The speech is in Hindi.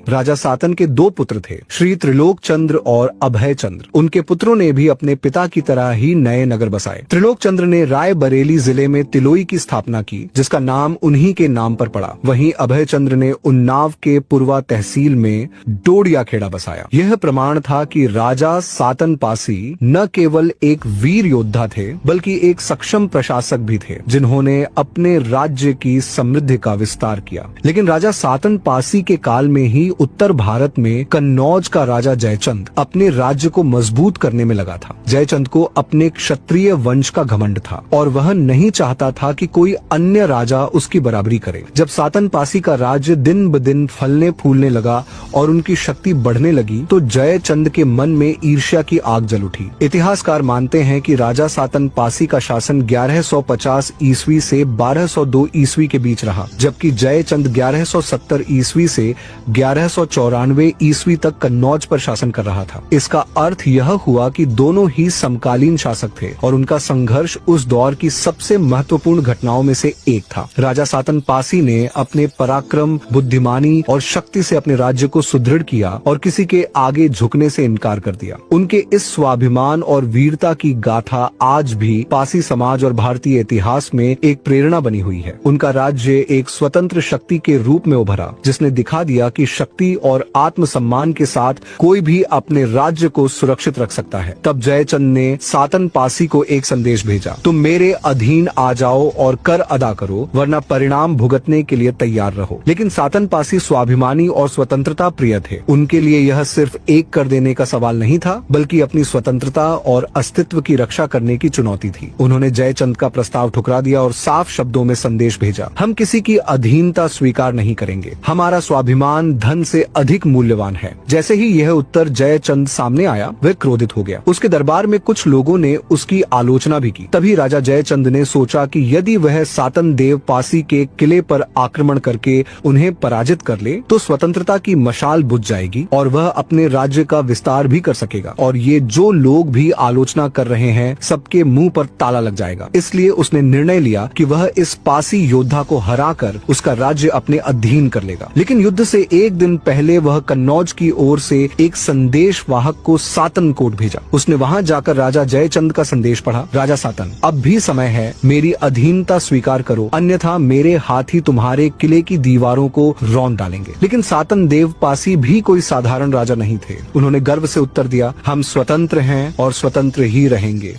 राजा सातन के दो पुत्र थे, श्री त्रिलोक चंद्र और अभय चंद्र। उनके पुत्रों ने भी अपने पिता की तरह ही नए नगर बसाए। त्रिलोक चंद्र ने राय बरेली जिले में तिलोई की स्थापना की, जिसका नाम उन्हीं के नाम पर पड़ा। वहीं अभय चंद्र ने उन्नाव के पूर्वा तहसील में डोडिया खेड़ा बसाया। यह प्रमाण था कि राजा सातन पासी न केवल एक वीर योद्धा थे, बल्कि एक सक्षम प्रशासक भी थे, जिन्होंने अपने राज्य की समृद्धि का विस्तार किया। लेकिन राजा सातन पासी के काल में ही उत्तर भारत में कन्नौज का राजा जयचंद अपने राज्य को मजबूत करने में लगा था। जयचंद को अपने क्षत्रिय वंश का घमंड था और वह नहीं चाहता था कि कोई अन्य राजा उसकी बराबरी करे। जब सातन पासी का राज्य दिन ब दिन फलने फूलने लगा और उनकी शक्ति बढ़ने लगी, तो जयचंद के मन में ईर्ष्या की आग जल उठी। इतिहासकार मानते हैं कि राजा सातन पासी का शासन 1150 ईस्वी से 1202 ईस्वी के बीच रहा, जबकि जयचंद 1170 ईस्वी से 1194 ईस्वी तक कन्नौज पर शासन कर रहा था। इसका अर्थ यह हुआ कि दोनों ही समकालीन शासक थे और उनका संघर्ष उस दौर की सबसे महत्वपूर्ण घटनाओं में से एक था। राजा सातन पासी ने अपने पराक्रम, बुद्धिमानी और शक्ति से अपने राज्य को सुदृढ़ किया और किसी के आगे झुकने से इनकार कर दिया। उनके इस स्वाभिमान और वीरता की गाथा आज भी पासी समाज और भारतीय इतिहास में एक प्रेरणा बनी हुई है। उनका राज्य एक स्वतंत्र शक्ति के रूप में उभरा, जिसने दिखा दिया कि शक्ति और आत्मसम्मान के साथ कोई भी अपने राज्य को सुरक्षित रख सकता है। तब जयचंद ने सातन पासी को एक संदेश भेजा, तुम मेरे अधीन आ जाओ और कर अदा करो, वरना परिणाम भुगतने के लिए तैयार रहो। लेकिन सातन पासी स्वाभिमानी और स्वतंत्रता प्रिय थे। उनके लिए यह सिर्फ एक कर देने का सवाल नहीं था, बल्कि अपनी स्वतंत्रता और अस्तित्व की रक्षा करने की चुनौती थी। उन्होंने जयचंद का प्रस्ताव ठुकरा दिया और साफ शब्दों में संदेश भेजा, हम किसी की अधीनता स्वीकार नहीं करेंगे, हमारा स्वाभिमान धन से अधिक मूल्यवान है। जैसे ही यह उत्तर जयचंद सामने आया, वह क्रोधित हो गया। उसके दरबार में कुछ लोगों ने उसकी आलोचना भी की। तभी राजा जयचंद ने सोचा कि यदि वह सातन देव पासी के किले पर आक्रमण करके उन्हें पराजित कर ले, तो स्वतंत्रता की मशाल बुझ जाएगी और वह अपने राज्य का विस्तार भी कर सकेगा, और ये जो लोग भी आलोचना कर रहे हैं, सबके मुंह पर ताला लग जाएगा। इसलिए उसने निर्णय लिया कि वह इस पासी योद्धा को हराकर उसका राज्य अपने अधीन कर लेगा। लेकिन युद्ध से एक दिन पहले वह कन्नौज की ओर से एक संदेश वाहक को सातन कोट भेजा। उसने वहां जाकर राजा जयचंद का संदेश पढ़ा, राजा सातन, अब भी समय है, मेरी अधीनता स्वीकार करो, अन्यथा मेरे हाथी तुम्हारे किले की दीवारों को रौंद डालेंगे। लेकिन सातन देव पासी भी कोई साधारण राजा नहीं थे। उन्होंने गर्व से उत्तर दिया, हम स्वतंत्र हैं और स्वतंत्र ही रहेंगे।